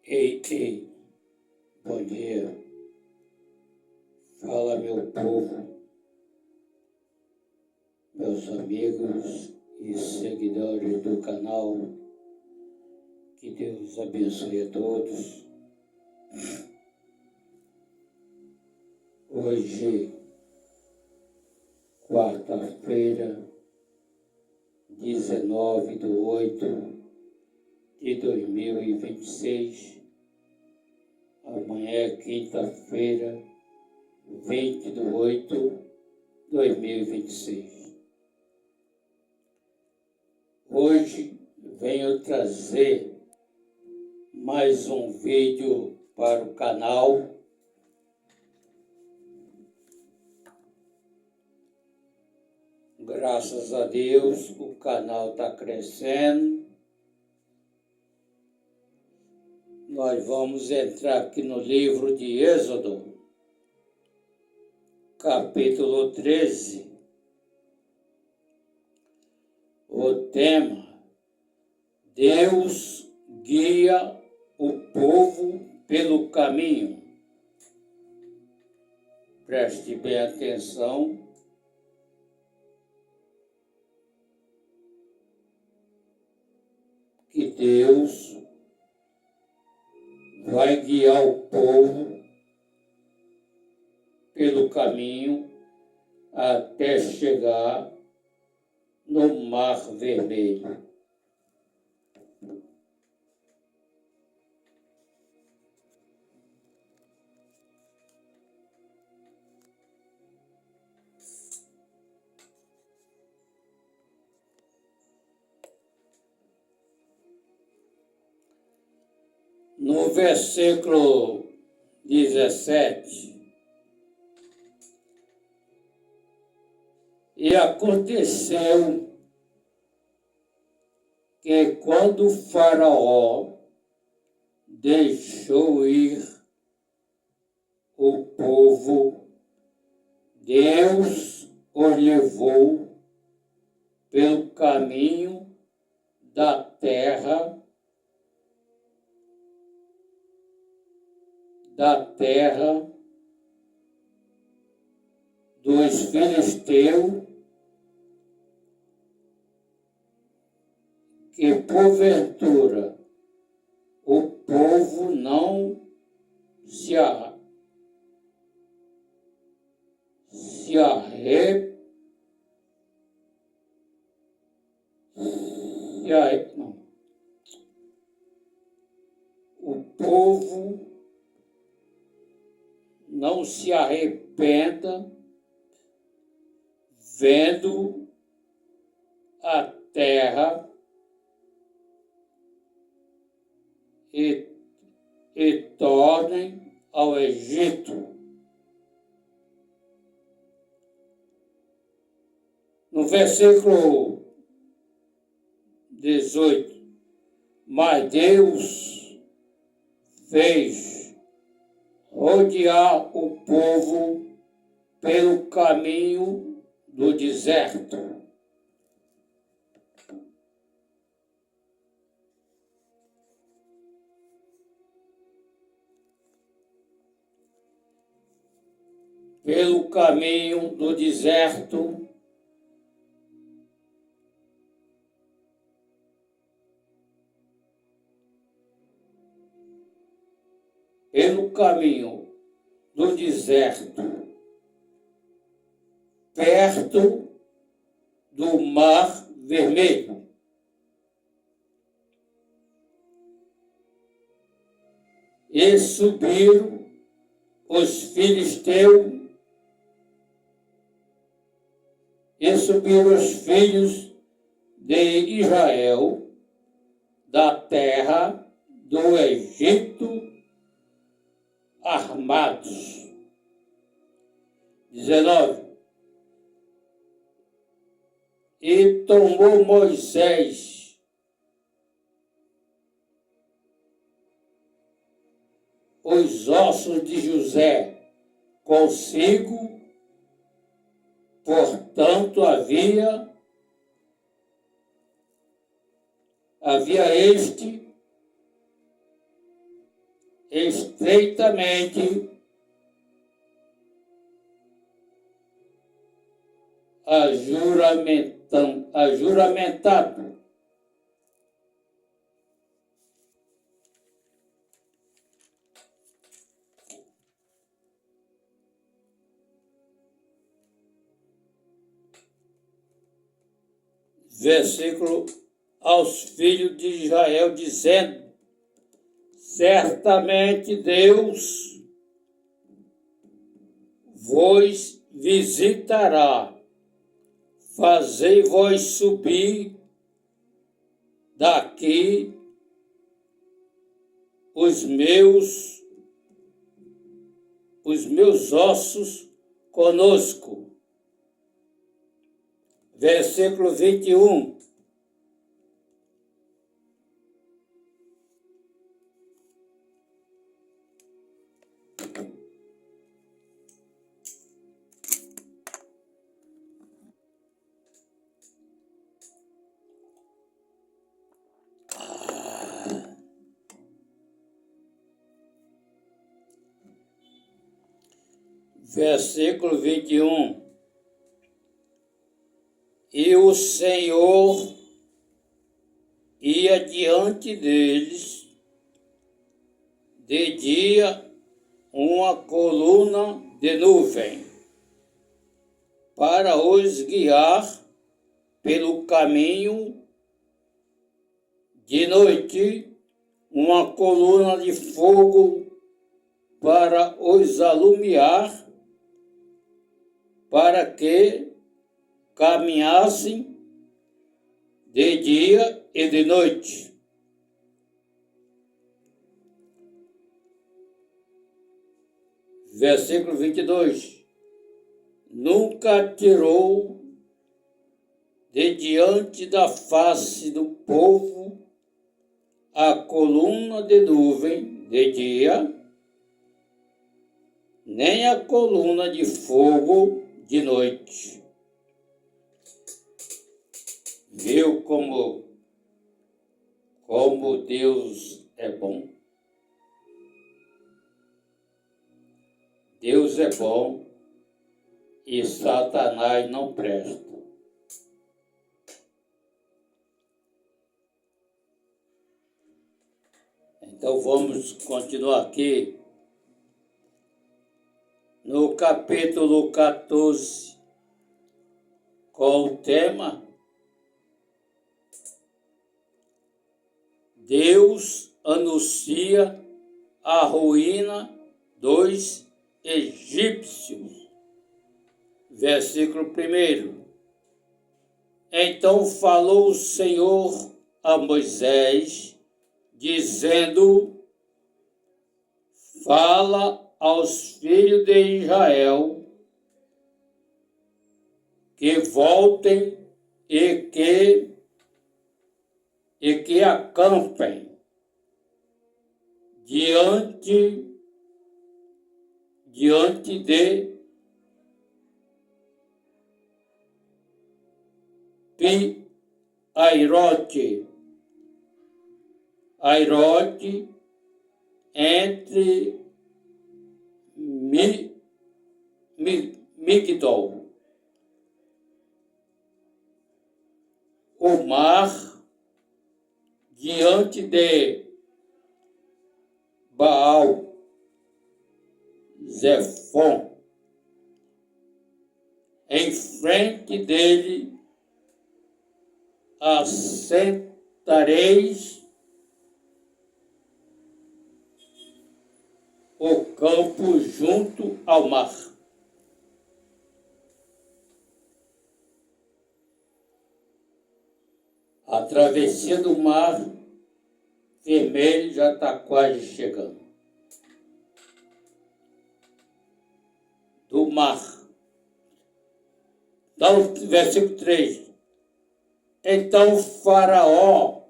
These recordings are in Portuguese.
Ei, ei, bom dia. Fala, meu povo, meus amigos e seguidores do canal. Que Deus abençoe a todos. Hoje, quarta-feira, 19/8/2026. Amanhã é quinta-feira, 20/8/2026. Hoje venho trazer mais um vídeo para o canal. Graças a Deus o canal está crescendo. Nós vamos entrar aqui no livro de Êxodo, capítulo 13. O tema: Deus guia o povo pelo caminho. Preste bem atenção. Que Deus vai guiar o povo pelo caminho até chegar no Mar Vermelho. No versículo 17, e aconteceu que quando o Faraó deixou ir o povo, Deus o levou pelo caminho da terra dos filisteus, que porventura o povo não se arrependa vendo a terra e tornem ao Egito. No versículo 18, mas Deus fez rodear o povo pelo caminho do deserto. Pelo caminho do deserto, perto do Mar Vermelho. E subiram os filisteus, e subiram os filhos de Israel da terra do Egito armados. 19. E tomou Moisés os ossos de José consigo, portanto havia este estreitamente ajuramentado. Versículo aos filhos de Israel, dizendo: certamente Deus vos visitará, fazei vós subir daqui os meus ossos conosco. Versículo 21. Versículo 21. E o Senhor ia diante deles, de dia uma coluna de nuvem, para os guiar pelo caminho, de noite uma coluna de fogo para os alumiar, para que caminhassem de dia e de noite. Versículo 22. Nunca tirou de diante da face do povo a coluna de nuvem de dia, nem a coluna de fogo de noite. Viu como Deus é bom? Deus é bom e Satanás não presta. Então vamos continuar aqui no capítulo 14, com o tema Deus anuncia a ruína dos egípcios. Versículo 1. Então falou o Senhor a Moisés, dizendo: fala aos filhos de Israel que voltem e que acampem diante de Pi-Airote, entre Migdol, o mar diante de Baal Zefon, em frente dele assentareis o campo junto ao mar. A travessia do mar Vermelho já está quase chegando. Do mar. Então, versículo 3. Então o Faraó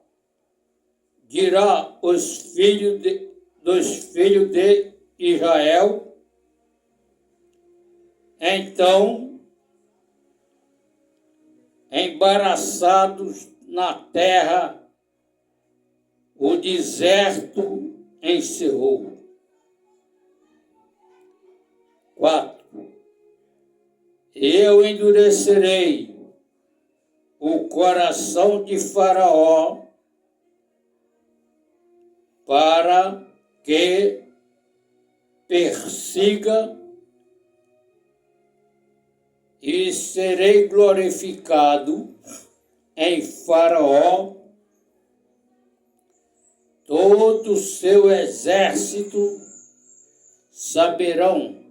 dirá dos filhos de Israel, então, embaraçados na terra, o deserto encerrou. 4. Eu endurecerei o coração de Faraó para que persiga e serei glorificado em Faraó. Todo o seu exército saberão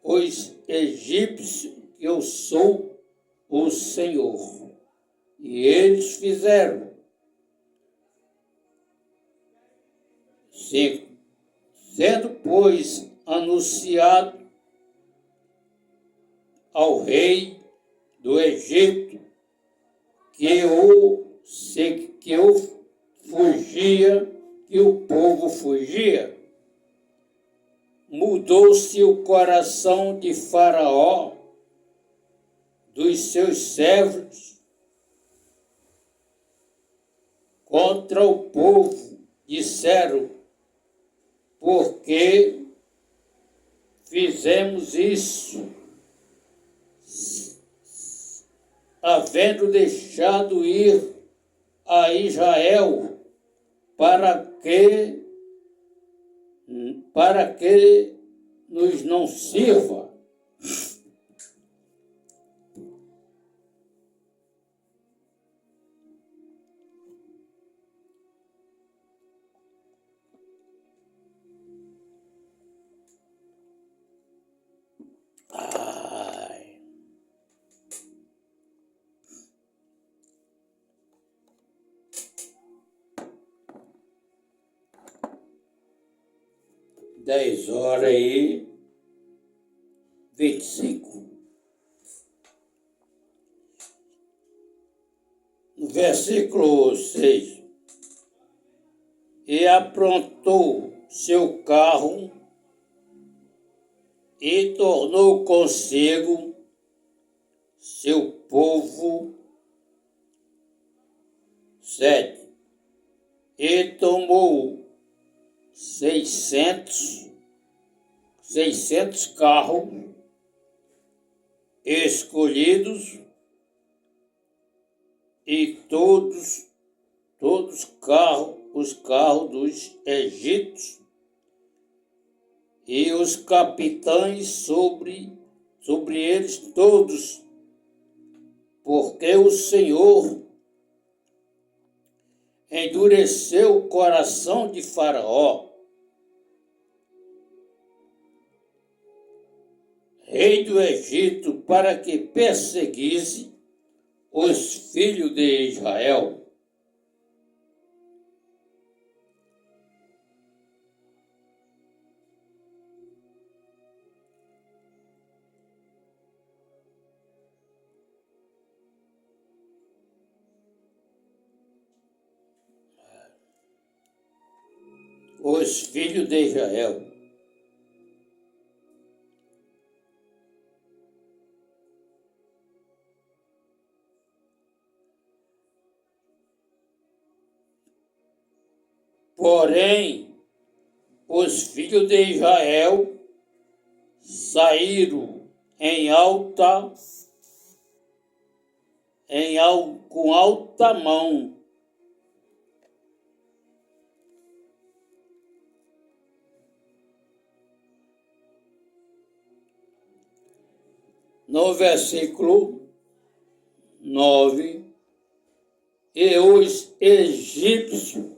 os egípcios que eu sou o Senhor. E eles fizeram. 5. Sendo, pois, anunciado ao rei do Egito que o povo fugia, mudou-se o coração de Faraó, dos seus servos, contra o povo. Disseram: por que fizemos isso, havendo deixado ir a Israel, para que nos não sirva? Ai. Dez horas e 25. No versículo 6. E aprontou seu carro e tornou consigo seu povo. 7. E tomou 600 carros escolhidos e todos os carros dos egípcios e os capitães sobre eles todos, porque o Senhor endureceu o coração de Faraó, rei do Egito, para que perseguisse os filhos de Israel. Os filhos de Israel. Porém, os filhos de Israel saíram com alta mão. No versículo 9, e os egípcios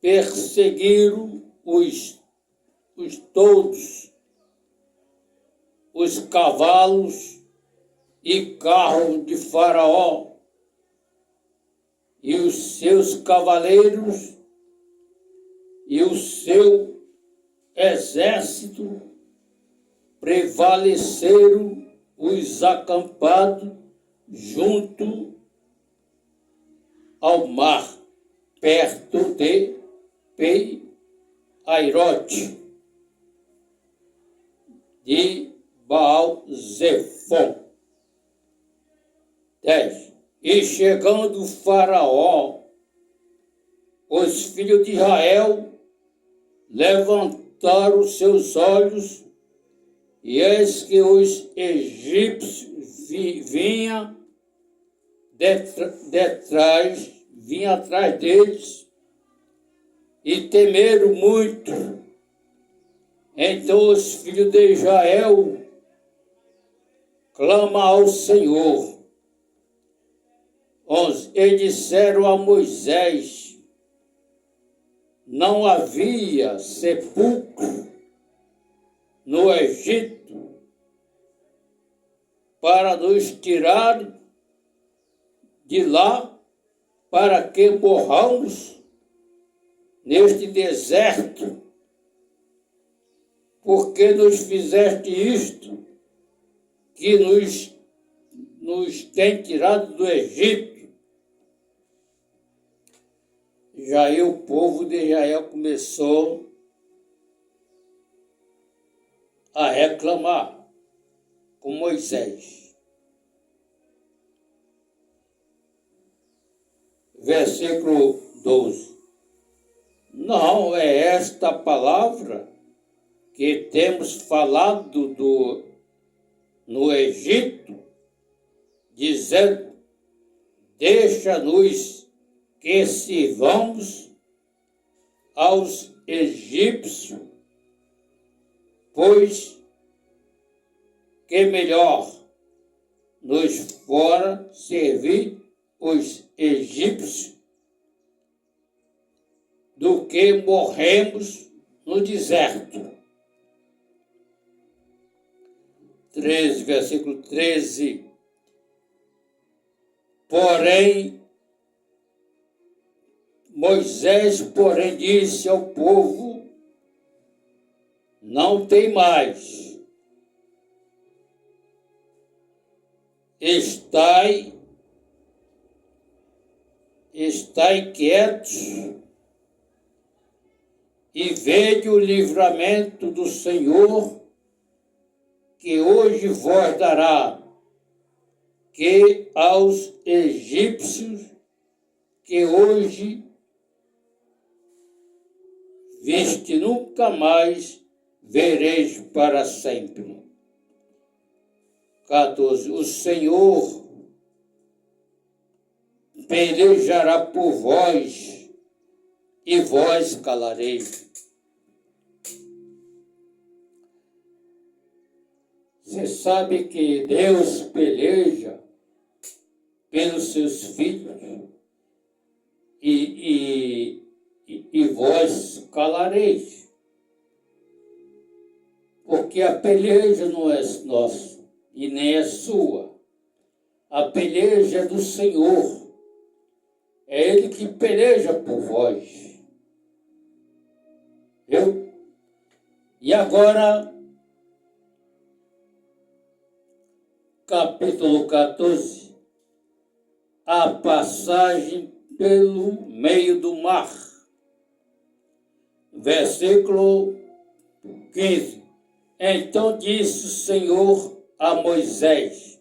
perseguiram todos os cavalos e carros de Faraó e os seus cavaleiros e o seu exército, prevaleceram os acampados junto ao mar, perto de Pi-Airote, de Baal-Zefon. 10. E chegando Faraó, os filhos de Israel levantaram os seus olhos, e eis que os egípcios vinham atrás deles, e temeram muito. Então os filhos de Israel clamam ao Senhor. E disseram a Moisés: não havia sepulcro no Egito para nos tirar de lá, para que morramos neste deserto? Porque nos fizeste isto, que nos tem tirado do Egito? Já aí o povo de Israel começou a reclamar com Moisés. Versículo 12. Não é esta palavra que temos falado no Egito, dizendo: deixa-nos que sirvamos aos egípcios, pois que melhor nos fora servir os egípcios do que morremos no deserto. 13, versículo 13. Moisés, porém, disse ao povo: não tem mais. Estai quietos e vede o livramento do Senhor, que hoje vos dará, que aos egípcios que hoje viste, nunca mais vereis para sempre. 14. O Senhor pelejará por vós, e vós calareis. Você sabe que Deus peleja pelos seus filhos, e vós calareis. Porque a peleja não é nossa e nem é sua. A peleja é do Senhor. É Ele que peleja por vós. Viu? E agora, capítulo 14, a passagem pelo meio do mar. Versículo 15. Então disse o Senhor a Moisés: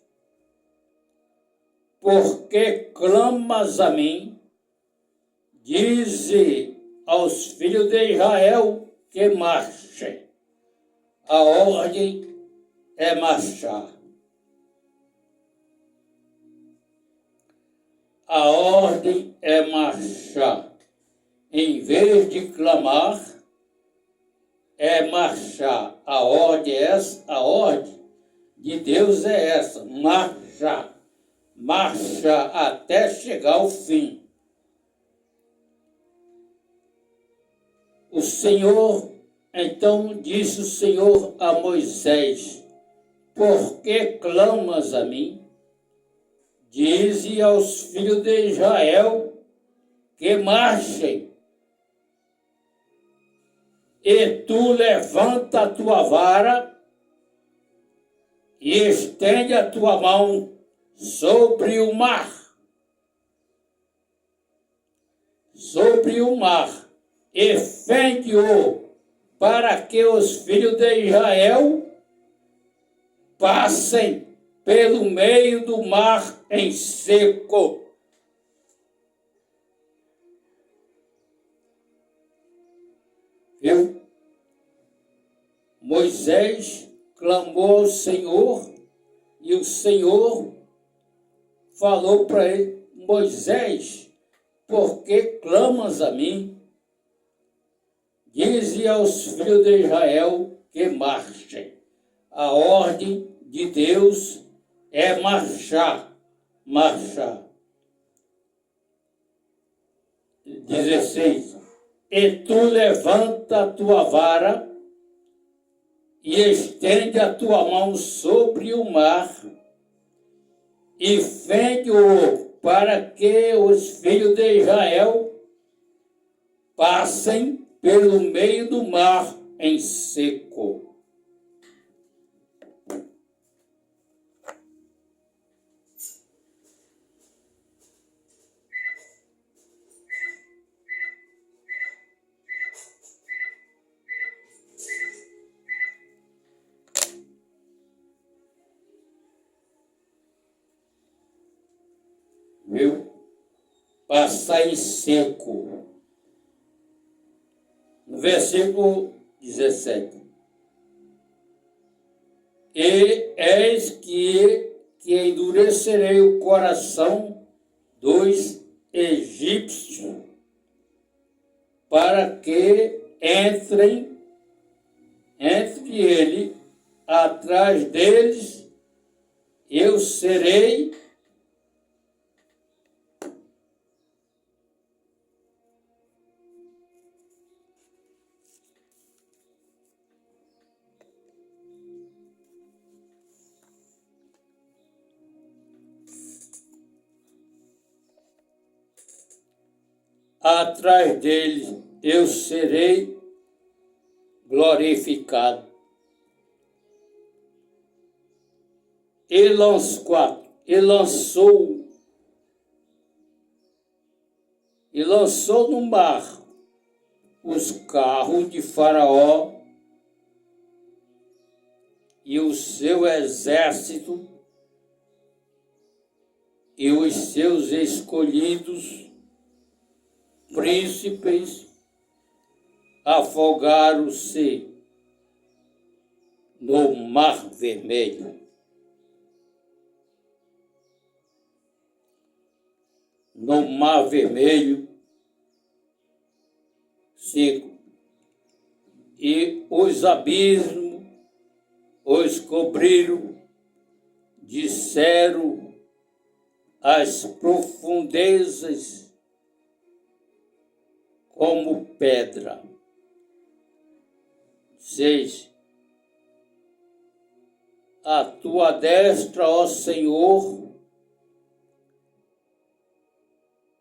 por que clamas a mim? Dize aos filhos de Israel que marchem. A ordem é marchar. A ordem é marchar. Em vez de clamar, é marchar. A ordem é essa, a ordem de Deus é essa: marchar. Marchar até chegar ao fim. O Senhor, então disse o Senhor a Moisés: por que clamas a mim? Dize aos filhos de Israel que marchem. E tu levanta a tua vara e estende a tua mão sobre o mar. Sobre o mar. E fende-o para que os filhos de Israel passem pelo meio do mar em seco. Viu? Moisés clamou ao Senhor e o Senhor falou para ele: Moisés, por que clamas a mim? Dize aos filhos de Israel que marchem. A ordem de Deus é marchar, marchar. 16. E tu levanta a tua vara e estende a tua mão sobre o mar e fende-o para que os filhos de Israel passem pelo meio do mar em seco. Viu? Passar em seco. No versículo 17. E eis que endurecerei o coração dos egípcios, para que entre ele, atrás deles, eu serei atrás deles, eu serei glorificado. E lançou no mar os carros de Faraó e o seu exército e os seus escolhidos príncipes afogaram-se no Mar Vermelho. No Mar Vermelho, 5. E os abismos os cobriram, disseram as profundezas como pedra. 6. A tua destra, ó Senhor,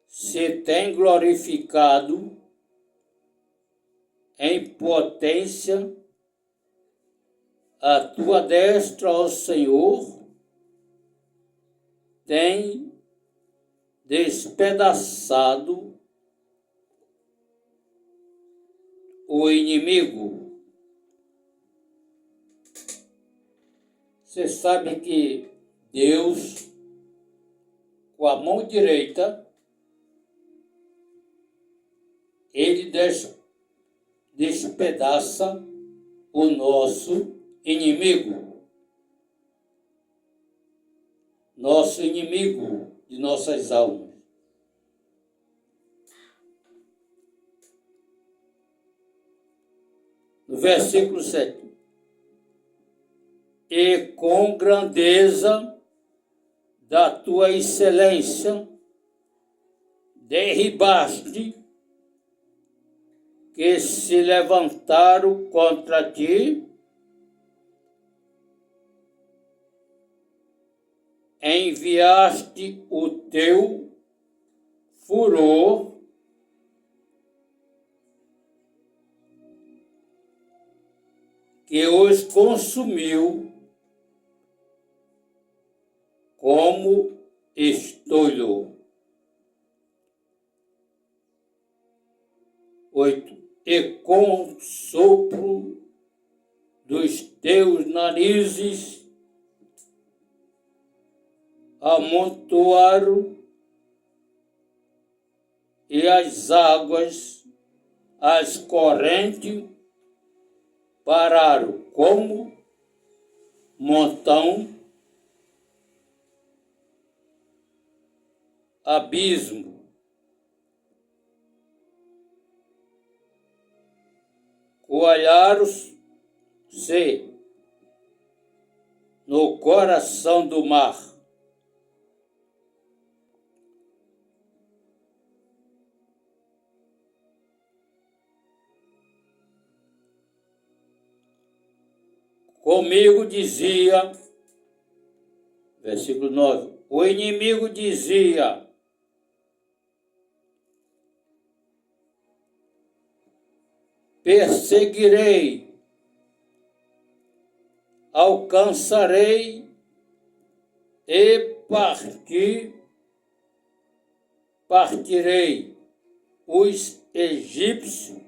se tem glorificado em potência. A tua destra, ó Senhor, tem despedaçado o inimigo. Você sabe que Deus, com a mão direita, ele despedaça o nosso inimigo. Nosso inimigo de nossas almas. No versículo 7. E com grandeza da tua excelência derribaste que se levantaram contra ti, enviaste o teu furor que os consumiu como estolho. 8. E com o sopro dos teus narizes amontoaram e as águas, as correntes pararam como montão, abismo, coalharam-se no coração do mar. Comigo dizia, versículo 9, o inimigo dizia: perseguirei, alcançarei e partirei os egípcios,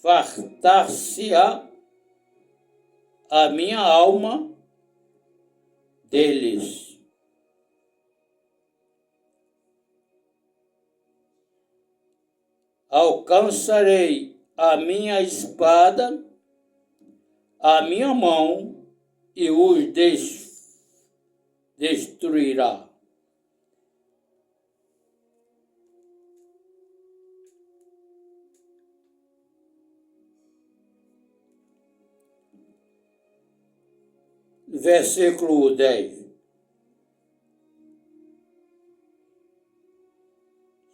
fartar-se-á a minha alma deles. Alcançarei a minha espada, a minha mão, e os destruirá. Versículo 10.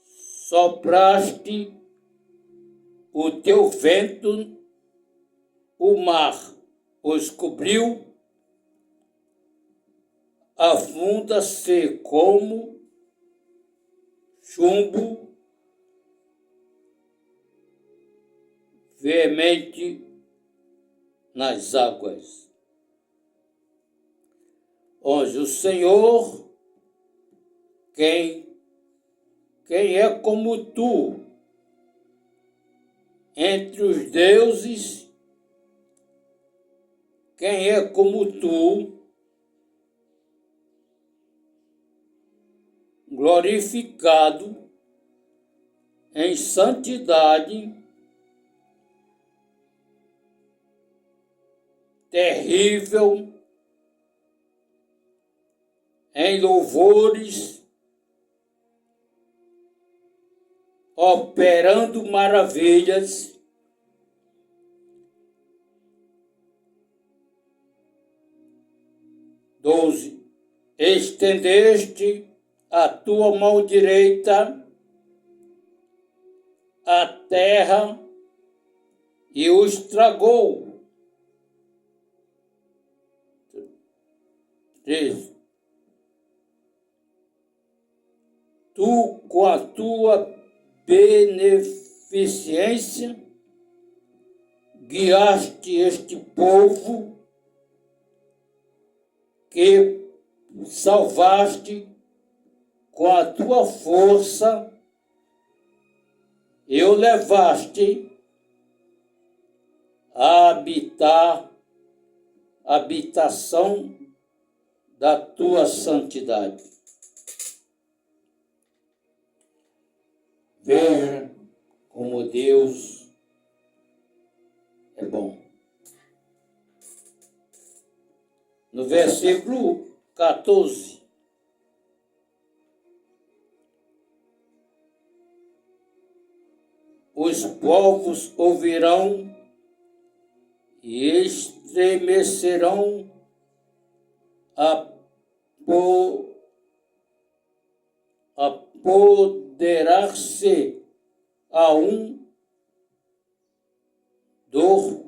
Sopraste o teu vento, o mar os cobriu, afunda-se como chumbo veemente nas águas. Onde o Senhor, quem é como tu entre os deuses, quem é como tu, glorificado em santidade, terrível em louvores, operando maravilhas, estendeste a tua mão direita à terra e o estragou. 13. Tu, com a tua beneficência, guiaste este povo que salvaste com a tua força e o levaste a habitação da tua santidade. Veja como Deus é bom. No versículo 14, os povos ouvirão e estremecerão apoderar-se a dor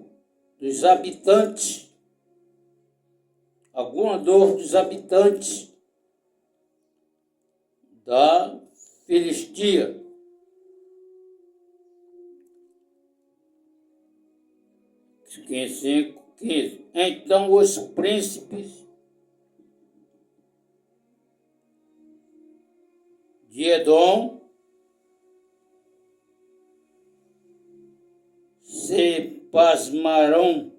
dos habitantes, alguma dor dos habitantes da Filistia. 15. Então os príncipes de Edom se pasmarão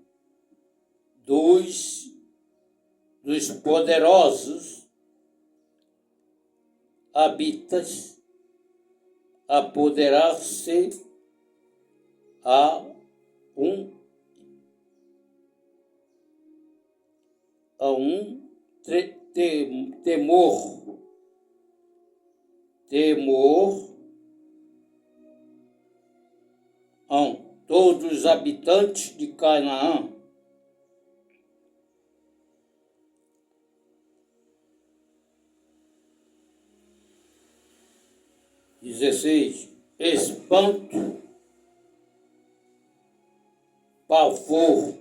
dos poderosos habitas, apoderar-se a um temor a todos os habitantes de Canaã. 16. Espanto, pavor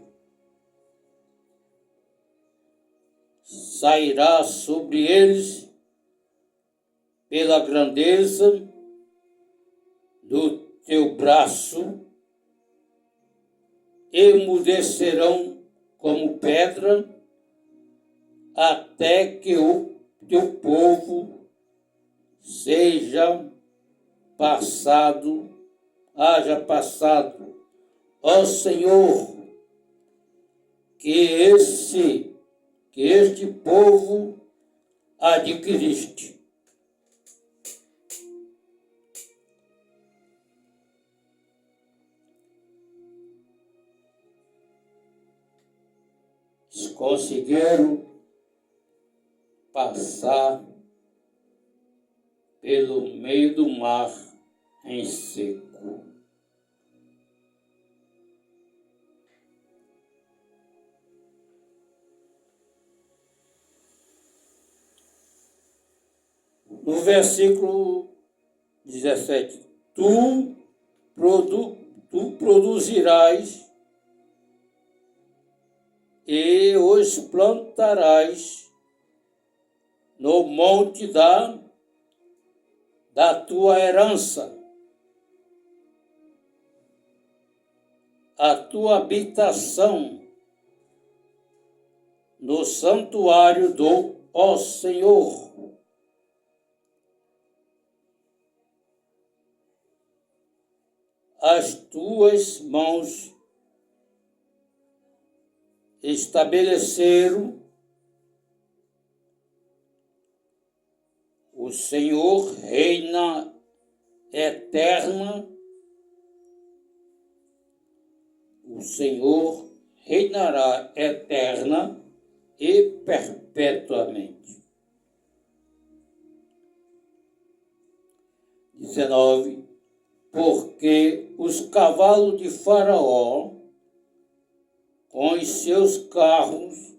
sairá sobre eles pela grandeza do teu braço, emudecerão como pedra, até que o teu povo haja passado. Ó Senhor, que este povo adquiriste. Conseguiram passar pelo meio do mar em seco. No versículo 17, tu produzirás e os plantarás no monte da tua herança, a tua habitação no santuário do ó Senhor. As tuas mãos estabeleceram o Senhor reina eterna, o Senhor reinará eterna e perpetuamente. 19. Porque os cavalos de Faraó, com os seus carros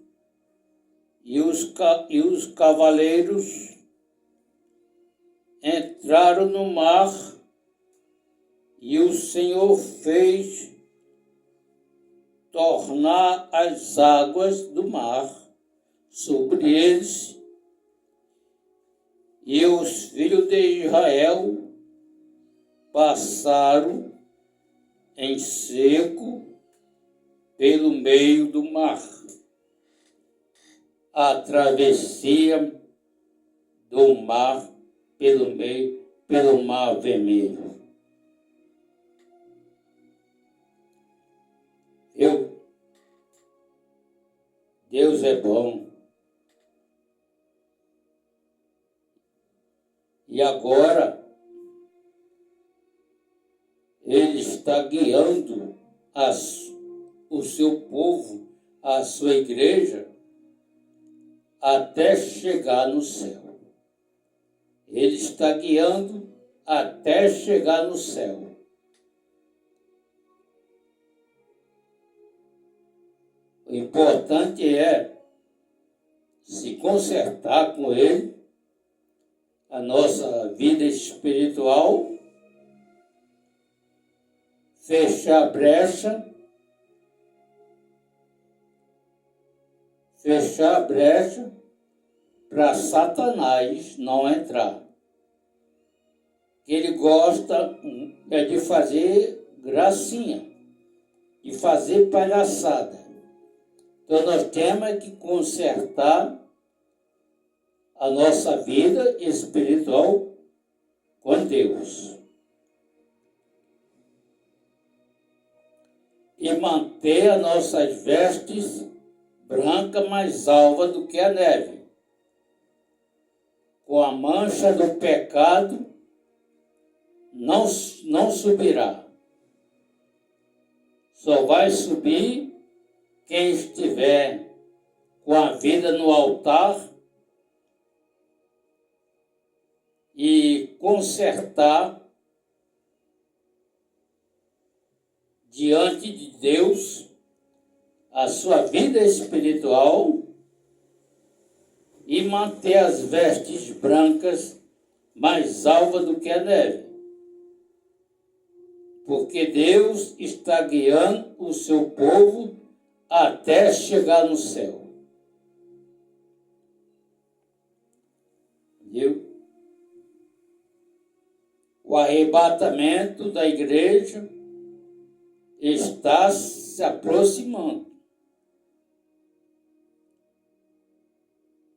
e os cavaleiros, entraram no mar, e o Senhor fez tornar as águas do mar sobre eles, e os filhos de Israel passaram em seco pelo meio do mar. A travessia do mar pelo mar vermelho. Deus é bom. E agora Ele está guiando o seu povo, a sua igreja, até chegar no céu. Ele está guiando até chegar no céu. O importante é se consertar com Ele, a nossa vida espiritual, fechar a brecha para Satanás não entrar. Ele gosta de fazer gracinha, de fazer palhaçada. Então nós temos que consertar a nossa vida espiritual com Deus. E manter as nossas vestes brancas mais alvas do que a neve, com a mancha do pecado não subirá. só vai subir quem estiver com a vida no altar e consertar diante de Deus a sua vida espiritual e manter as vestes brancas mais alvas do que a neve. Porque Deus está guiando o seu povo até chegar no céu. Viu? O arrebatamento da igreja está se aproximando.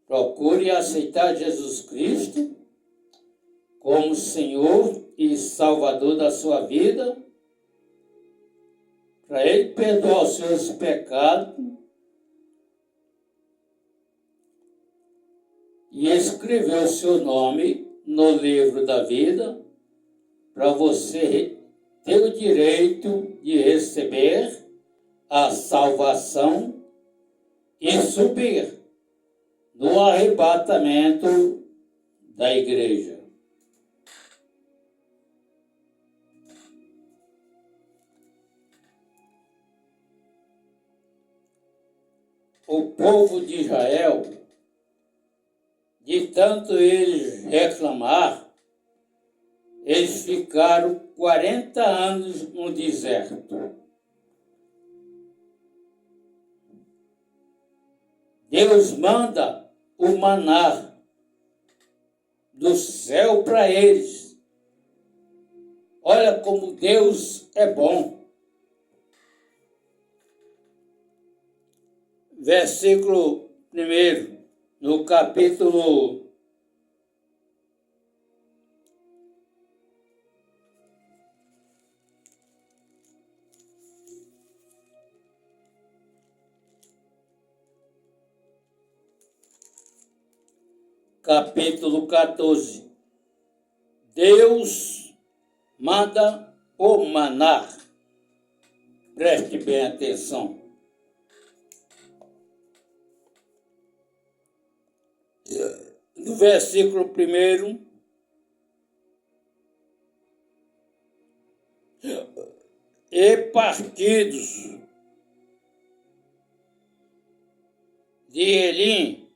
Procure aceitar Jesus Cristo como Senhor e Salvador da sua vida, para Ele perdoar os seus pecados e escrever o seu nome no livro da vida, para você ter o direito de receber a salvação e subir no arrebatamento da igreja. O povo de Israel, de tanto eles reclamar, eles ficaram 40 anos no deserto. Deus manda o maná do céu para eles. Olha como Deus é bom. Versículo 1, no capítulo 14. Deus manda o maná. Preste bem atenção. No versículo 1, e partidos de Elim,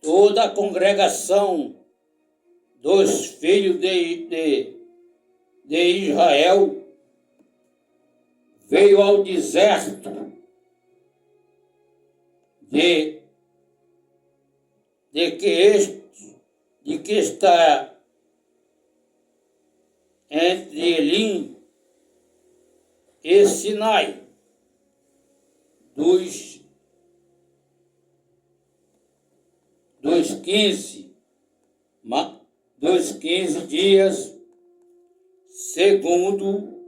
toda a congregação dos filhos de Israel veio ao deserto de que está entre Elim e Sinai, dos 15 dias, segundo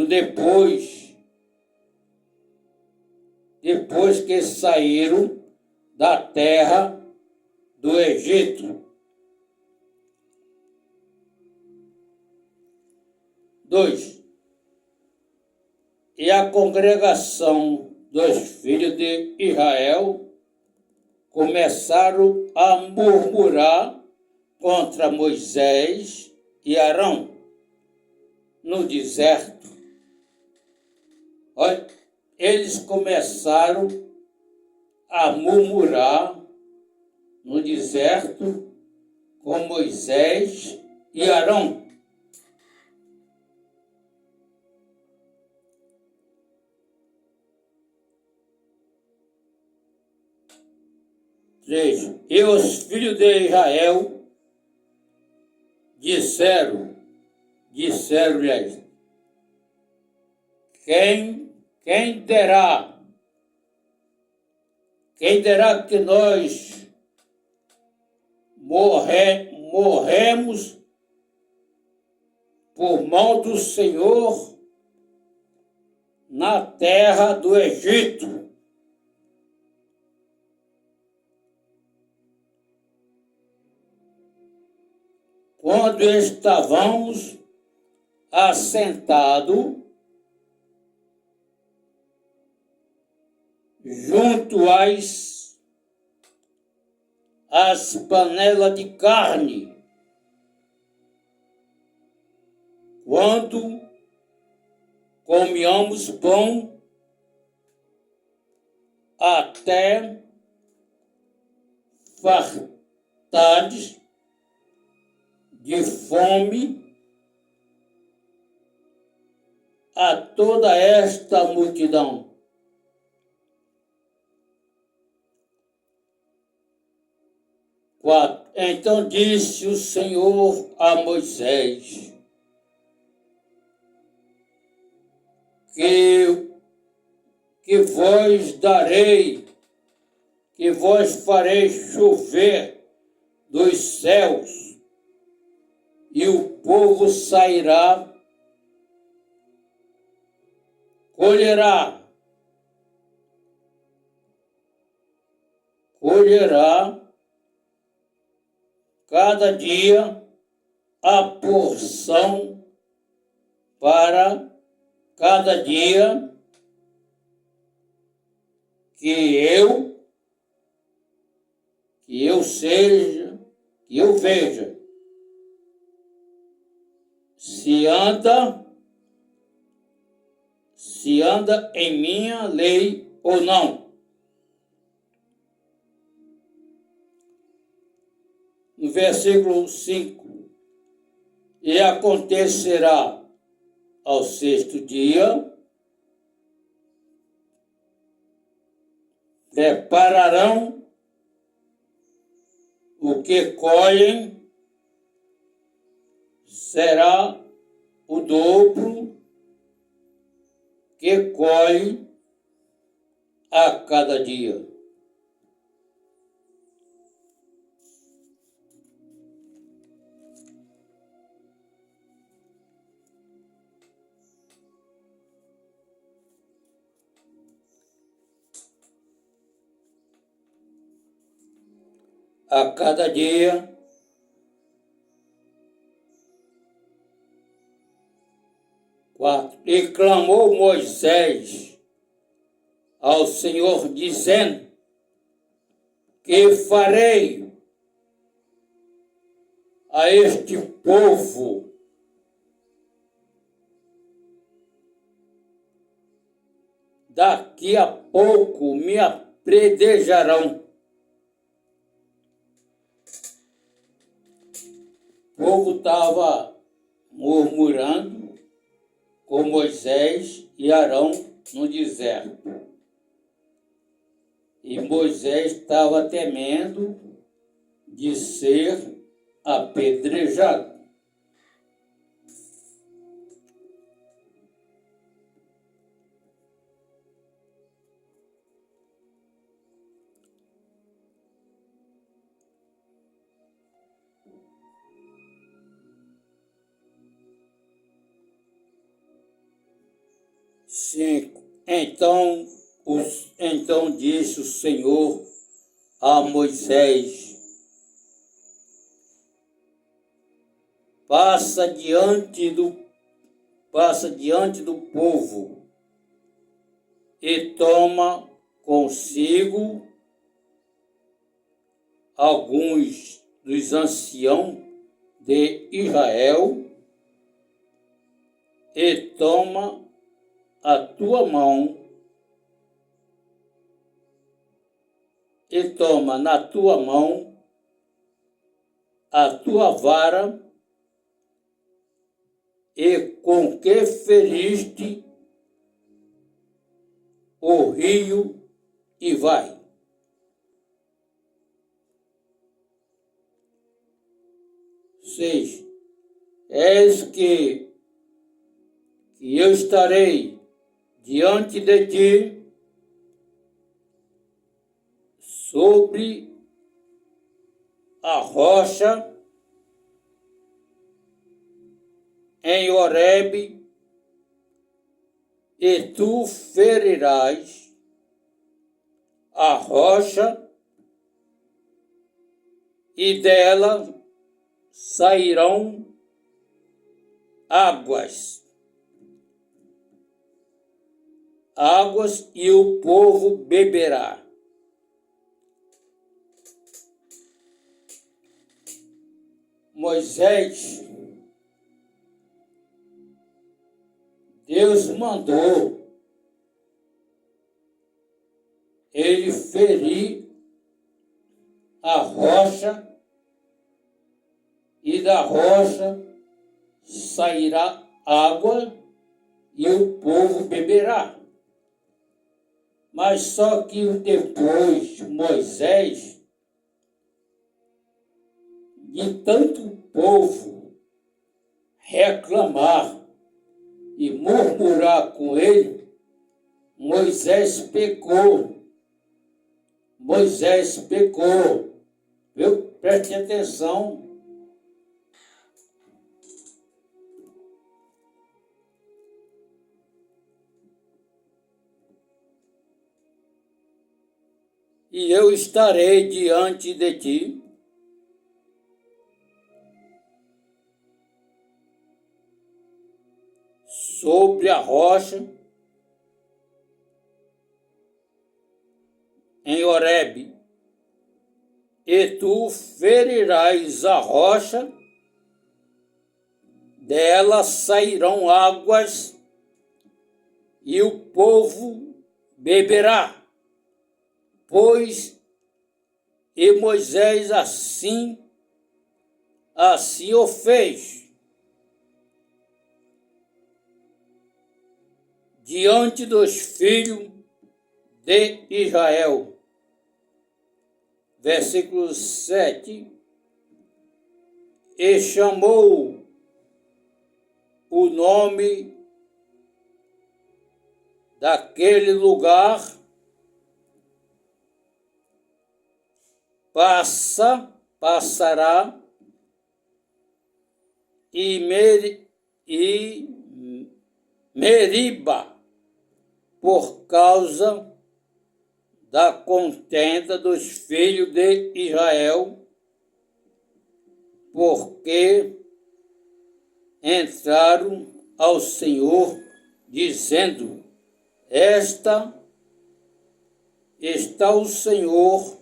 depois que saíram da terra do Egito. 2. E a congregação dos filhos de Israel começaram a murmurar contra Moisés e Arão no deserto. Olha, eles começaram a murmurar no deserto com Moisés e Arão. E os filhos de Israel disseram-lhes: quem derá que nós morremos por mão do Senhor na terra do Egito? Quando estávamos assentado junto às panelas de carne, quando comíamos pão até fartados de fome a toda esta multidão. Então disse o Senhor a Moisés, que vos farei chover dos céus, e o povo sairá, colherá cada dia a porção para cada dia que eu veja se anda em minha lei ou não. No versículo 5, e acontecerá ao sexto dia, prepararão o que colhem, será o dobro que colhe a cada dia. A cada dia. E clamou Moisés ao Senhor, dizendo, que farei a este povo daqui a pouco me apedrejarão. O povo estava murmurando com Moisés e Arão no deserto. E Moisés estava temendo de ser apedrejado. Então disse o Senhor a Moisés, passa diante do povo e toma consigo alguns dos anciãos de Israel e toma na tua mão a tua vara e com que feriste o rio e vai. 6. Eis que eu estarei diante de ti sobre a rocha em Horebe, e tu ferirás a rocha, e dela sairão águas, e o povo beberá. Moisés, Deus mandou ele ferir a rocha, e da rocha sairá água e o povo beberá. Mas só que depois Moisés, de tanto povo reclamar e murmurar com ele, Moisés pecou. Viu? Preste atenção. E eu estarei diante de ti, sobre a rocha, em Horebe, e tu ferirás a rocha, dela sairão águas, e o povo beberá. Pois, e Moisés assim o fez, diante dos filhos de Israel. Versículo 7. E chamou o nome daquele lugar passará, e Meriba, por causa da contenda dos filhos de Israel, porque entraram ao Senhor, dizendo: está o Senhor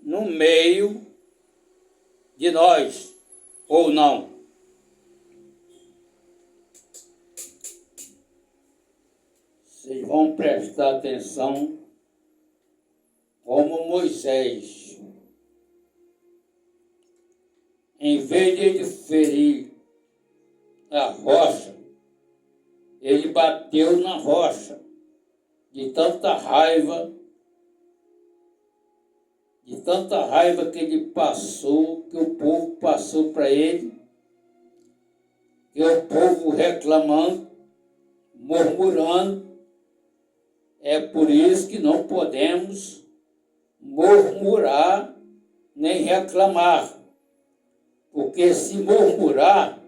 no meio de nós, ou não? Vocês vão prestar atenção como Moisés, em vez de ele ferir a rocha, ele bateu na rocha, de tanta raiva que ele passou, que o povo passou para ele, que o povo reclamando, murmurando. É por isso que não podemos murmurar nem reclamar, porque se murmurar,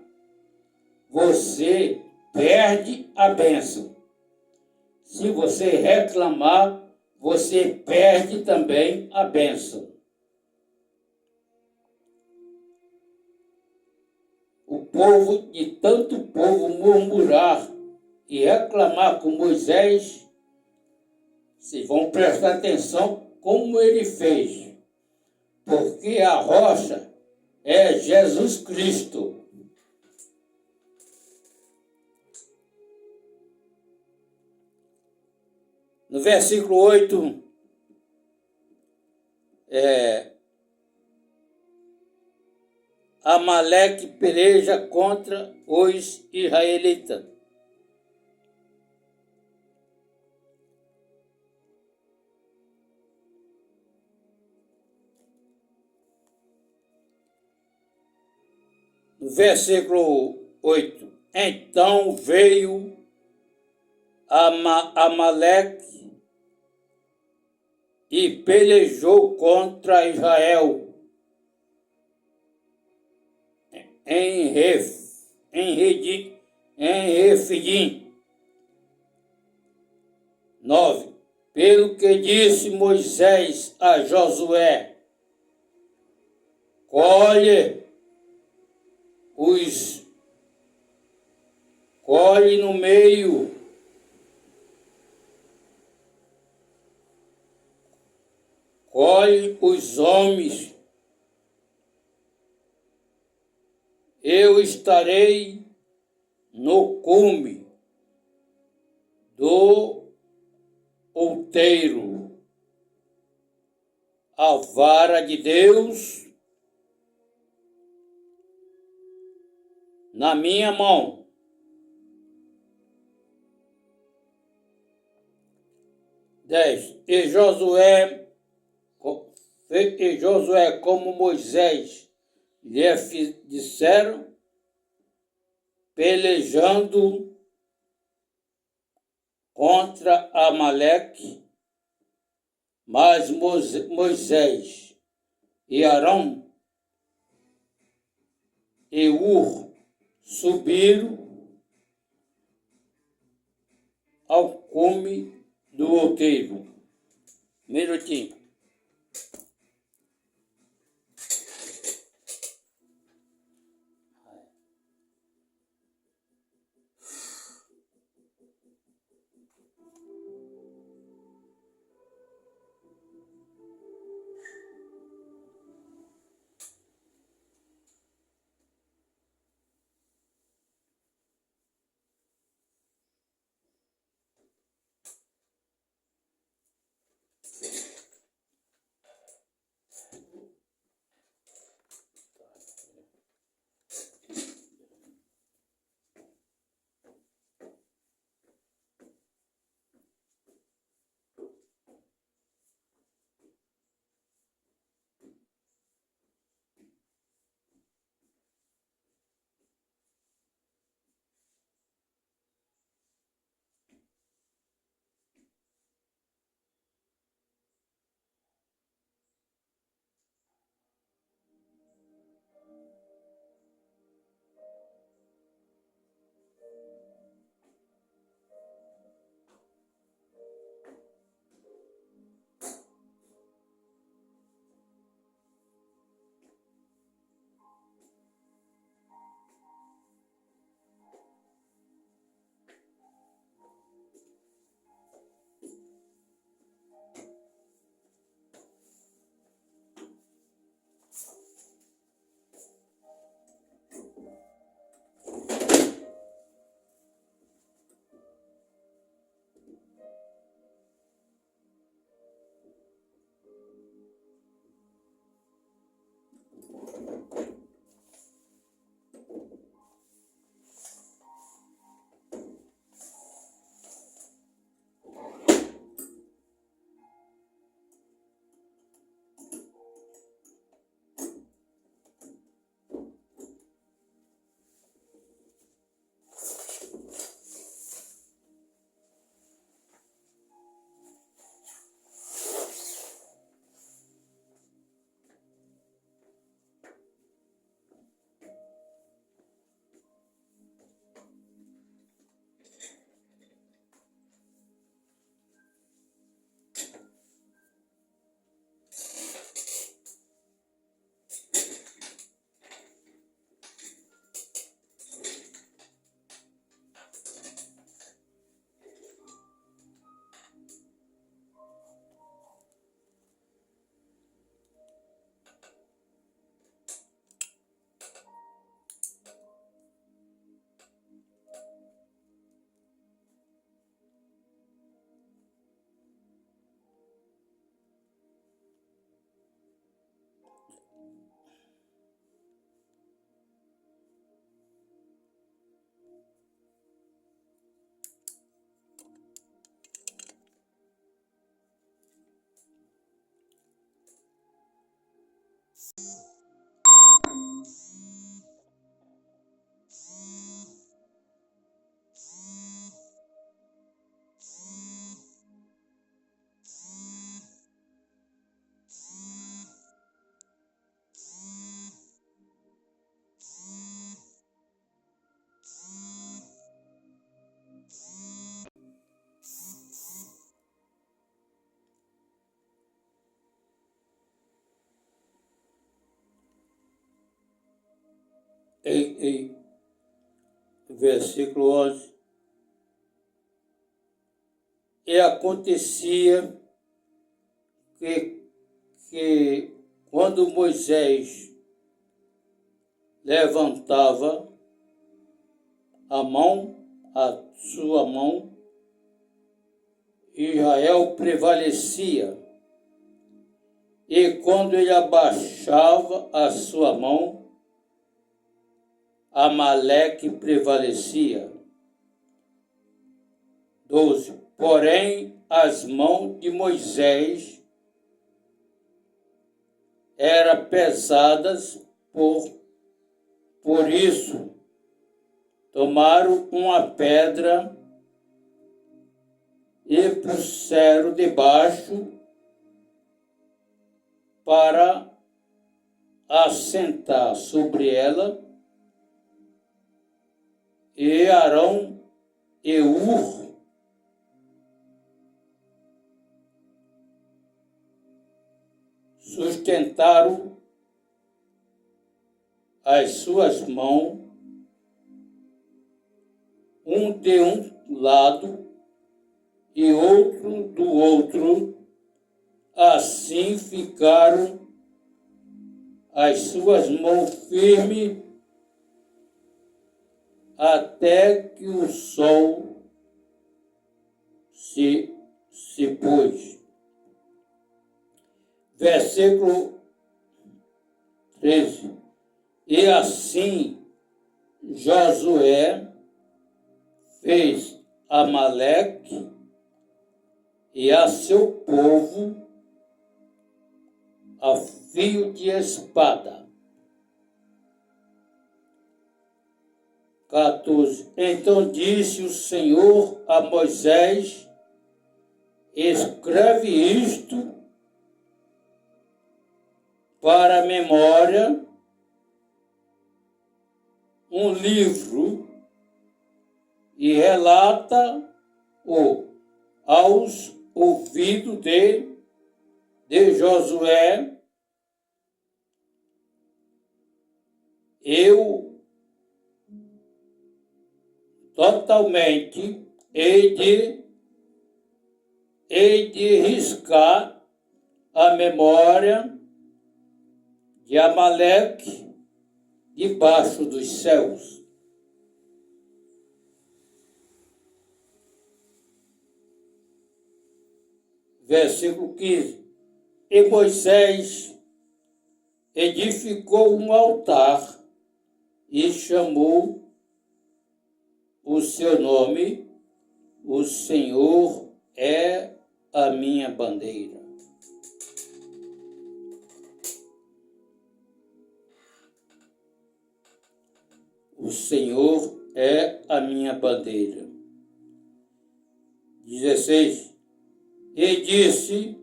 você perde a bênção. Se você reclamar, você perde também a bênção. O povo, de tanto povo murmurar e reclamar com Moisés, vocês vão prestar atenção como ele fez, porque a rocha é Jesus Cristo. No versículo 8, Amaleque peleja contra os israelitas. No versículo 8, então veio Amaleque e pelejou contra Israel em Refidim. 9. Pelo que disse Moisés a Josué: colhe os colhe no meio, colhe os homens, eu estarei no cume do outeiro, a vara de Deus na minha mão. 10. E Josué, como Moisés lhe disseram, pelejando contra Amaleque, mas Moisés e Arão e Ur subiram ao cume do outeiro. Minutinho. versículo 11. E acontecia que quando Moisés levantava a sua mão, Israel prevalecia. E quando ele abaixava a sua mão, Amaleque prevalecia. 12. Porém, as mãos de Moisés eram pesadas, por isso tomaram uma pedra e puseram debaixo para assentar sobre ela, e Arão e Hur sustentaram as suas mãos, um de um lado e outro do outro. Assim ficaram as suas mãos firmes até que o sol se pôs. Versículo 13. E assim Josué fez Amaleque e a seu povo a fio de espada. 14. Então disse o Senhor a Moisés: escreve isto para a memória, um livro, e relata-o aos ouvidos de Josué. Eu totalmente hei de riscar a memória de Amaleque debaixo dos céus. Versículo 15. E Moisés edificou um altar e chamou o seu nome: o Senhor é a minha bandeira. O Senhor é a minha bandeira. 16. E disse: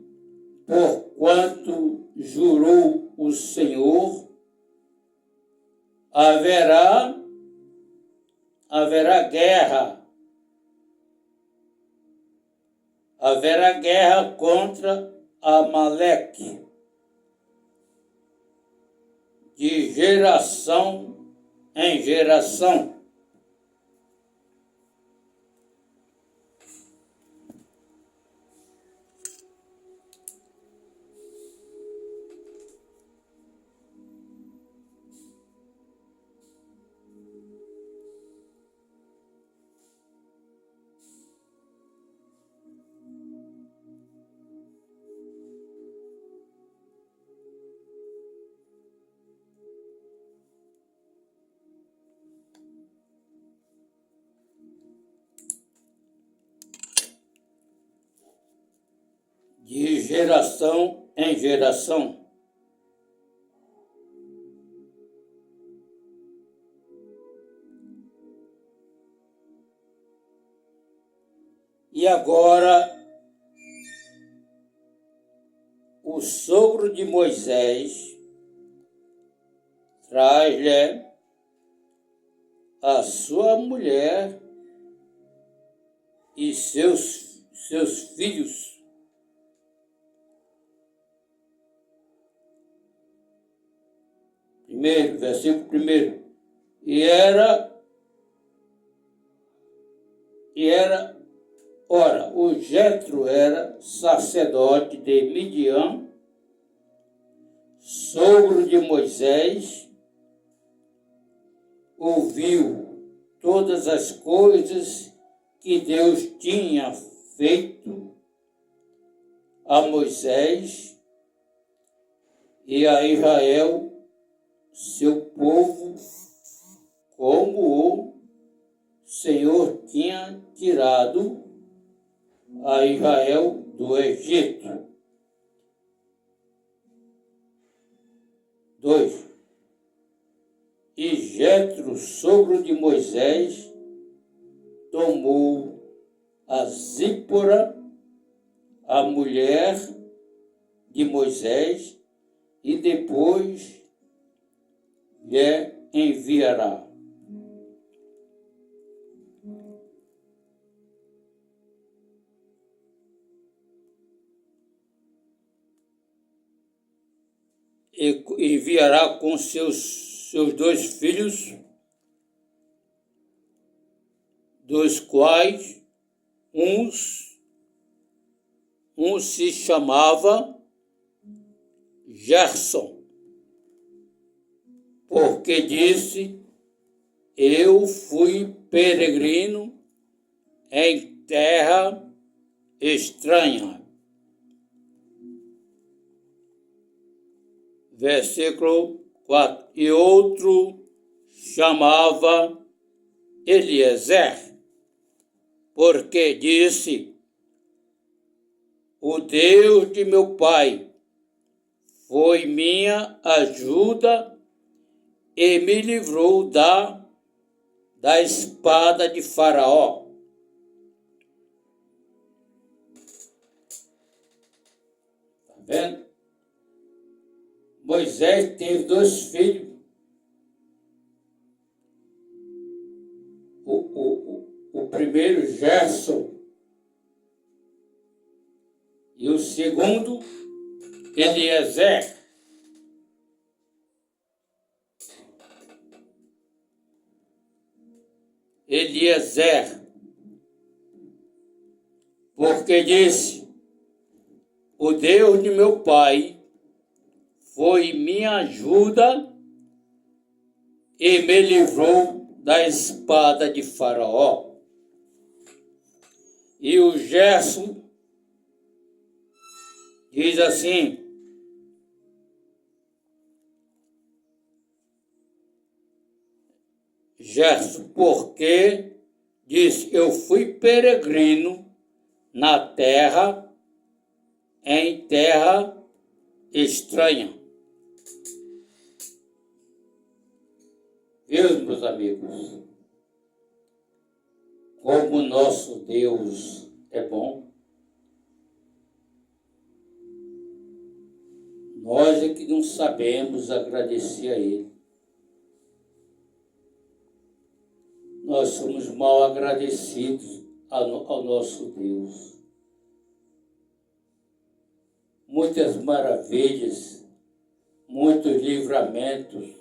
porquanto jurou o Senhor, haverá guerra. Haverá guerra contra Amaleque, de geração em geração. De geração em geração. E agora, o sogro de Moisés traz-lhe a sua mulher e seus filhos. Versículo 1. E era o Jetro era sacerdote de Midian, sogro de Moisés, ouviu todas as coisas que Deus tinha feito a Moisés e a Israel, seu povo, como o Senhor tinha tirado a Israel do Egito. 2. E Jetro, sogro de Moisés, tomou a Zípora, a mulher de Moisés, e depois lhe enviará. E enviará com seus 2 filhos, dos quais um se chamava Gerson, porque disse: eu fui peregrino em terra estranha. Versículo 4. E outro chamava Eliezer, porque disse: o Deus de meu pai foi minha ajuda e me livrou da espada de Faraó. Está vendo? Moisés teve 2 filhos. O primeiro, Gerson, e o segundo, Eliezer. Porque disse: o Deus de meu pai foi minha ajuda e me livrou da espada de Faraó. E o Gerson diz assim: Gerson, porque diz: eu fui peregrino na terra, em terra estranha. Meus amigos, como nosso Deus é bom. Nós é que não sabemos agradecer a Ele. Nós somos mal agradecidos ao nosso Deus. Muitas maravilhas, muitos livramentos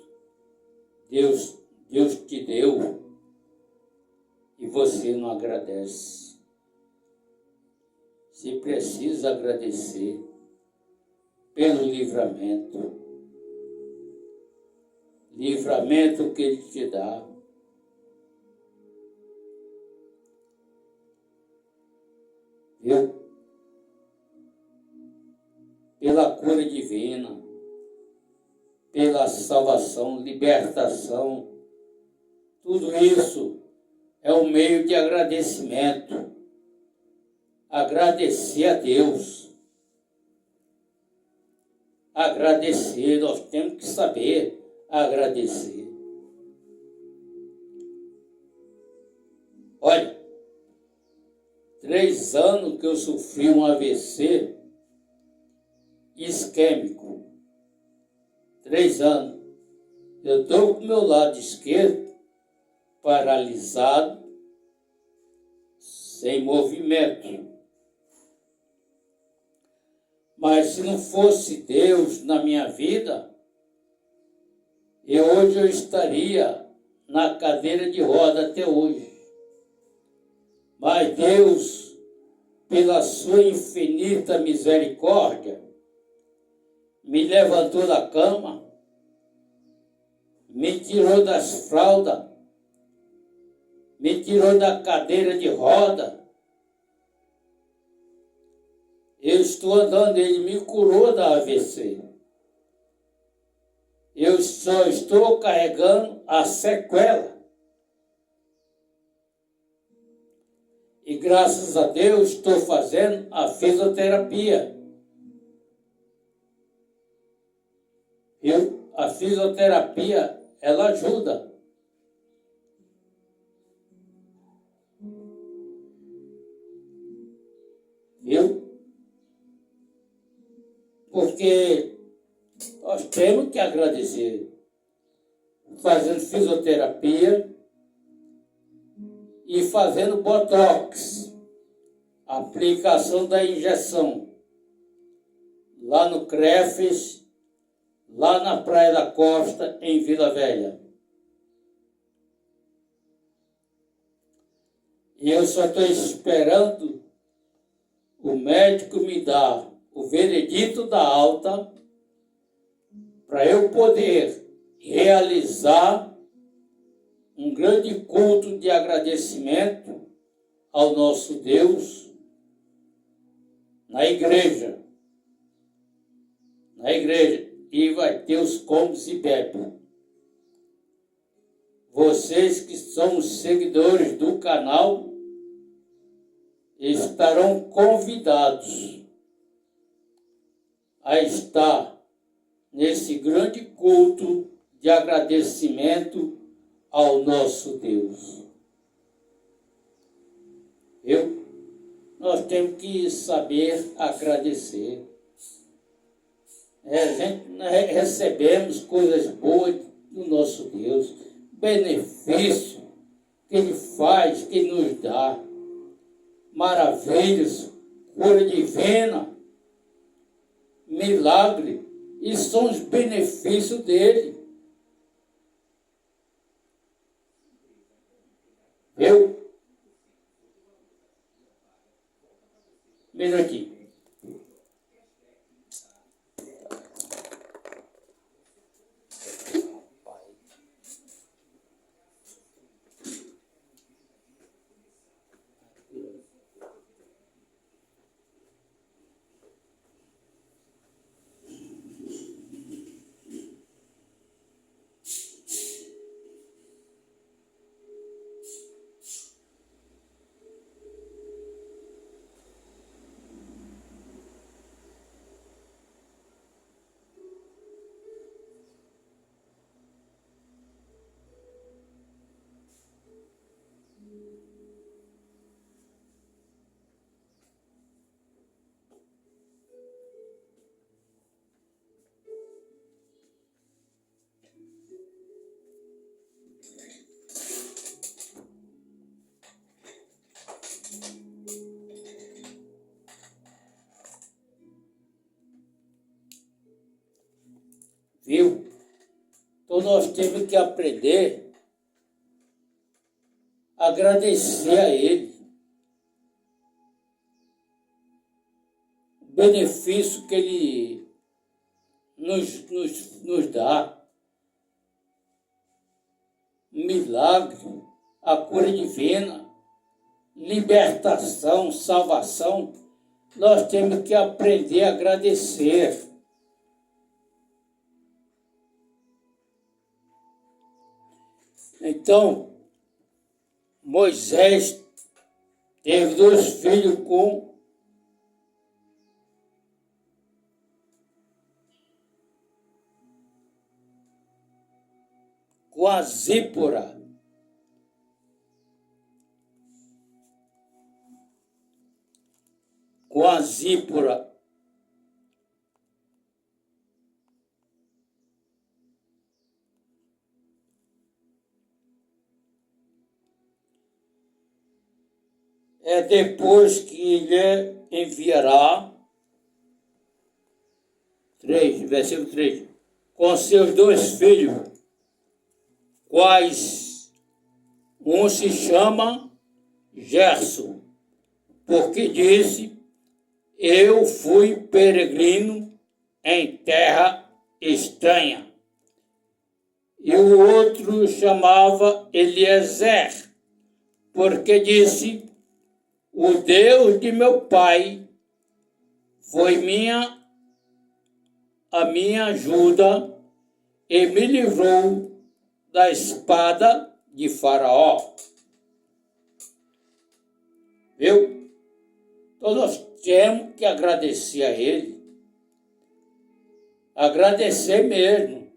Deus te deu e você não agradece. Você precisa agradecer pelo livramento que Ele te dá. Viu? Pela cura divina, pela salvação, libertação, tudo isso é um meio de agradecimento. Agradecer a Deus. Agradecer, nós temos que saber agradecer. Olha, 3 anos que eu sofri um AVC isquêmico. 3 anos. Eu estou com o meu lado esquerdo paralisado, sem movimento. Mas se não fosse Deus na minha vida, hoje eu estaria na cadeira de roda até hoje. Mas Deus, pela sua infinita misericórdia, me levantou da cama, me tirou das fraldas, me tirou da cadeira de roda. Eu estou andando, Ele me curou da AVC. Eu só estou carregando a sequela. E graças a Deus estou fazendo a fisioterapia. A fisioterapia, ela ajuda. Porque nós temos que agradecer. Fazendo fisioterapia e fazendo botox, aplicação da injeção, lá no CREFES, lá na Praia da Costa, em Vila Velha. E eu só estou esperando o médico me dar o veredito da alta para eu poder realizar um grande culto de agradecimento ao nosso Deus na igreja. E vai ter os comes e bebe. Vocês que são os seguidores do canal estarão convidados a estar nesse grande culto de agradecimento ao nosso Deus. Nós temos que saber agradecer. Nós recebemos coisas boas do nosso Deus, benefício que Ele faz, que Ele nos dá, maravilhas, cura divina, milagre, e são os benefícios dele. Minutinho. Viu? Então nós temos que aprender a agradecer a Ele. O benefício que Ele nos dá. Milagre, a cura divina, libertação, salvação. Nós temos que aprender a agradecer. Então, Moisés teve 2 filhos com a Zípora. Com a Zípora. É depois que ele enviará, 3, versículo 3, com seus 2 filhos, quais um se chama Gerson, porque disse: eu fui peregrino em terra estranha. E o outro chamava Eliezer, porque disse: o Deus de meu pai foi a minha ajuda e me livrou da espada de Faraó. Viu? Então nós temos que agradecer a ele. Agradecer mesmo.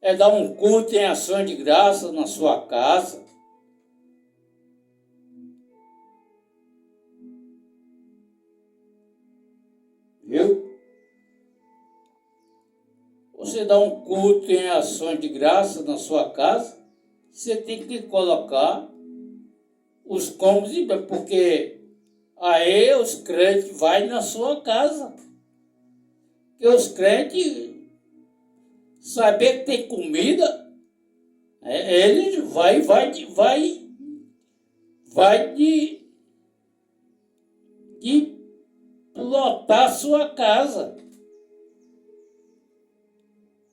É dar um culto em ação de graça na sua casa. Viu? Você dá um culto em ação de graça na sua casa, você tem que colocar os cômodos, porque aí os crentes vão na sua casa. Porque os crentes, saber que tem comida, eles vai de lotar a sua casa.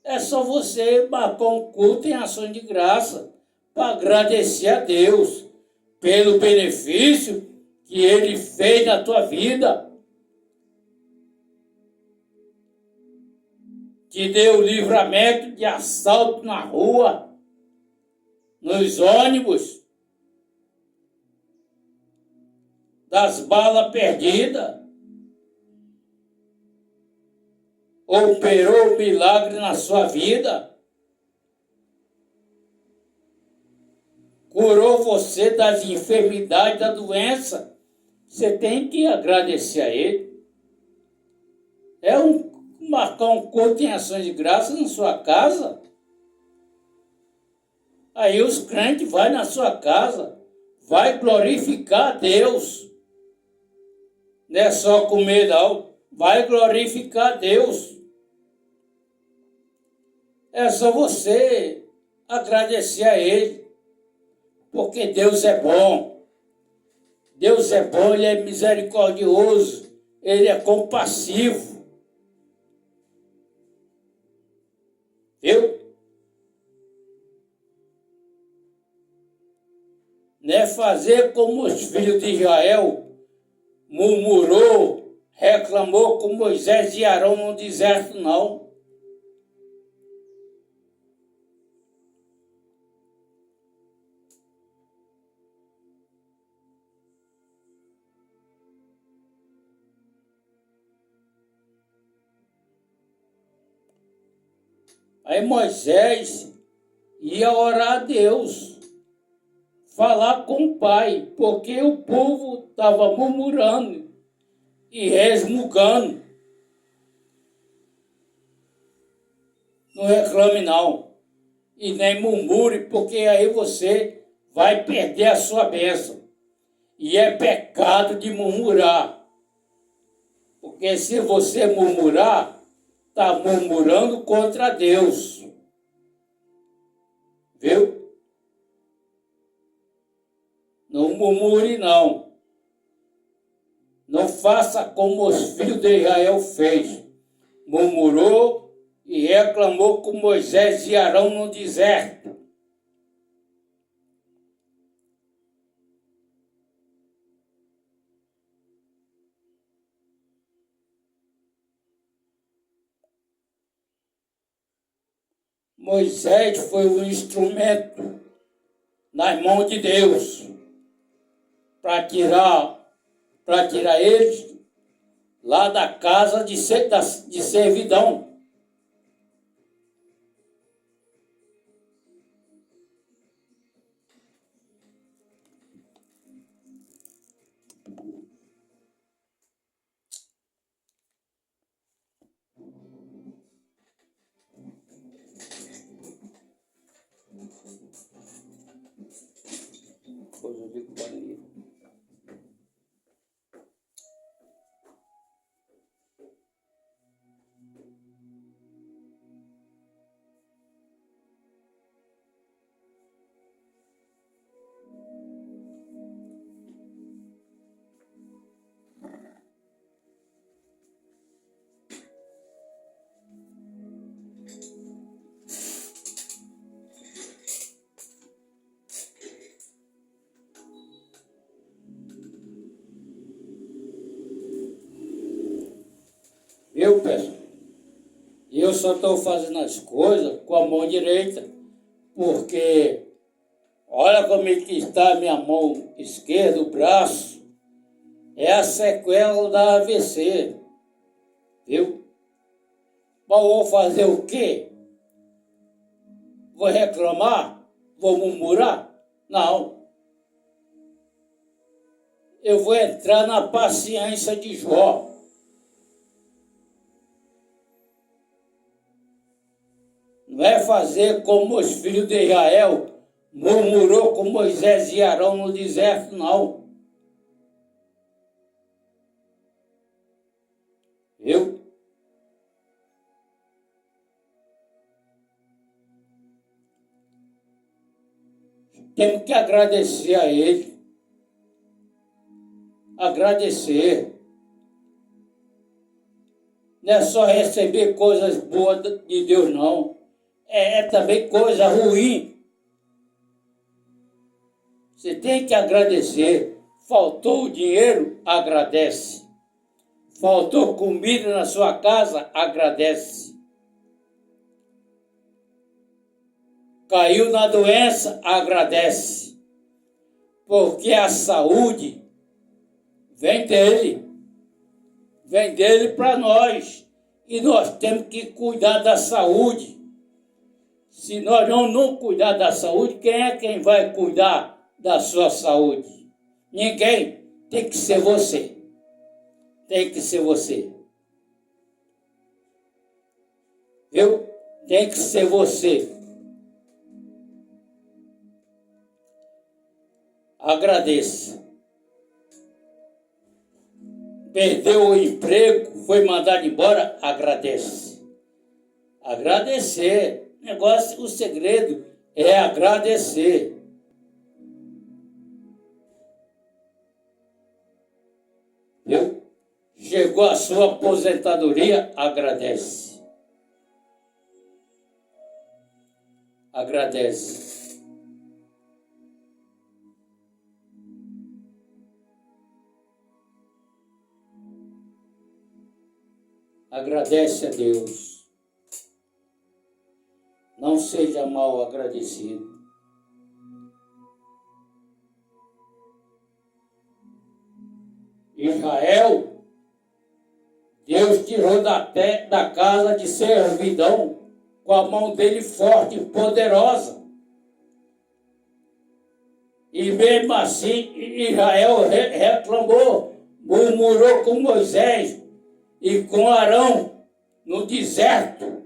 É só você marcar um culto em ação de graça para agradecer a Deus pelo benefício que Ele fez na tua vida. Te deu livramento de assalto na rua, nos ônibus, das balas perdidas. Operou o milagre na sua vida. Curou você das enfermidades, da doença. Você tem que agradecer a Ele. Marcar um culto em ações de graça na sua casa. Aí os crentes vão na sua casa, vai glorificar a Deus. Não é só comer, não. Vai glorificar a Deus. É só você agradecer a Ele. Porque Deus é bom. Deus é bom, Ele é misericordioso. Ele é compassivo. Viu? Não é fazer como os filhos de Israel murmurou, reclamou com Moisés e Arão no deserto, não. Aí Moisés ia orar a Deus, falar com o Pai, porque o povo estava murmurando e resmungando. Não reclame não, e nem murmure, porque aí você vai perder a sua bênção. E é pecado de murmurar, porque se você murmurar, está murmurando contra Deus. Viu? Não murmure, não. Não faça como os filhos de Israel fez. Murmurou e reclamou com Moisés e Arão no deserto. Moisés foi um instrumento nas mãos de Deus para tirar eles lá da casa de servidão. Depois eu ligo para ele. Viu, pessoal? Eu só estou fazendo as coisas com a mão direita, porque olha como é que está a minha mão esquerda, o braço. É a sequela da AVC, viu? Mas vou fazer o quê? Vou reclamar? Vou murmurar? Não. Eu vou entrar na paciência de Jó. Não é fazer como os filhos de Israel murmurou com Moisés e Arão no deserto, não. Viu? Temos que agradecer a Ele. Agradecer. Não é só receber coisas boas de Deus, não. É também coisa ruim. Você tem que agradecer. Faltou o dinheiro? Agradece. Faltou comida na sua casa? Agradece. Caiu na doença? Agradece. Porque a saúde vem dele. Vem dele para nós. E nós temos que cuidar da saúde. Se nós não cuidar da saúde, quem vai cuidar da sua saúde? Ninguém. Tem que ser você. Tem que ser você. Viu? Tem que ser você. Agradeça. Perdeu o emprego, foi mandado embora, agradece. Agradecer. O segredo é agradecer. Viu? Chegou a sua aposentadoria, agradece. Agradece. Agradece a Deus. Não seja mal agradecido. Israel, Deus tirou da casa de servidão com a mão dele forte e poderosa. E mesmo assim, Israel reclamou, murmurou com Moisés e com Arão no deserto.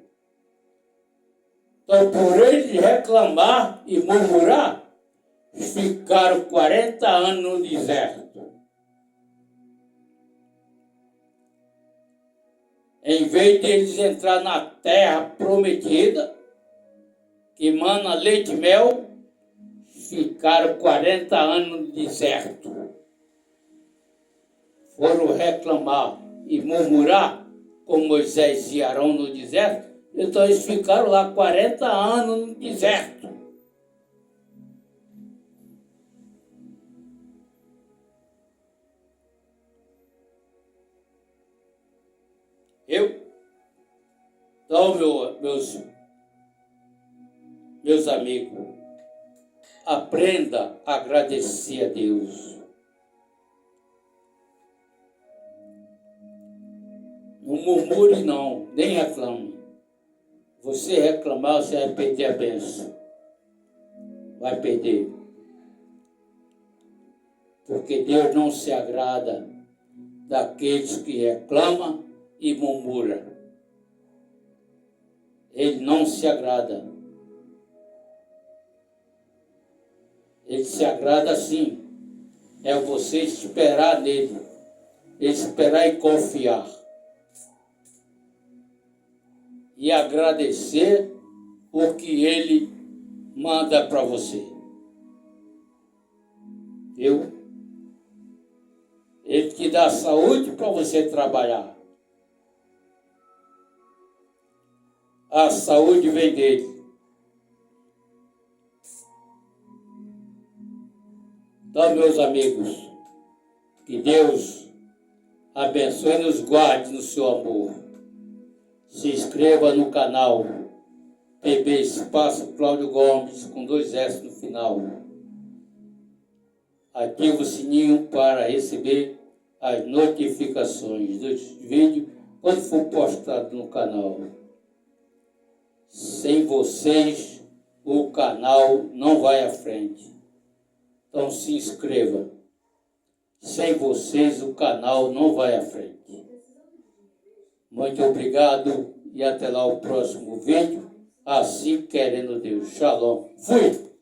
Então, por eles reclamar e murmurar, ficaram 40 anos no deserto. Em vez de eles entrar na terra prometida, que mana leite e mel, ficaram 40 anos no deserto. Foram reclamar e murmurar com Moisés e Arão no deserto. Então eles ficaram lá 40 anos no deserto. Então, meus amigos, aprenda a agradecer a Deus. Não murmure não, nem reclame. Você reclamar, você vai perder a bênção. Vai perder. Porque Deus não se agrada daqueles que reclamam e murmuram. Ele não se agrada. Ele se agrada sim. É você esperar nele. Esperar e confiar. E agradecer o que ele manda para você. Viu? Ele te dá saúde para você trabalhar. A saúde vem dele. Então, meus amigos, que Deus abençoe e nos guarde no seu amor. Se inscreva no canal PB Espaço Cláudio Gomes, com 2 S no final. Ative o sininho para receber as notificações dos vídeos quando for postado no canal. Sem vocês, o canal não vai à frente. Então se inscreva. Sem vocês, o canal não vai à frente. Muito obrigado e até lá o próximo vídeo. Assim querendo Deus. Shalom. Fui!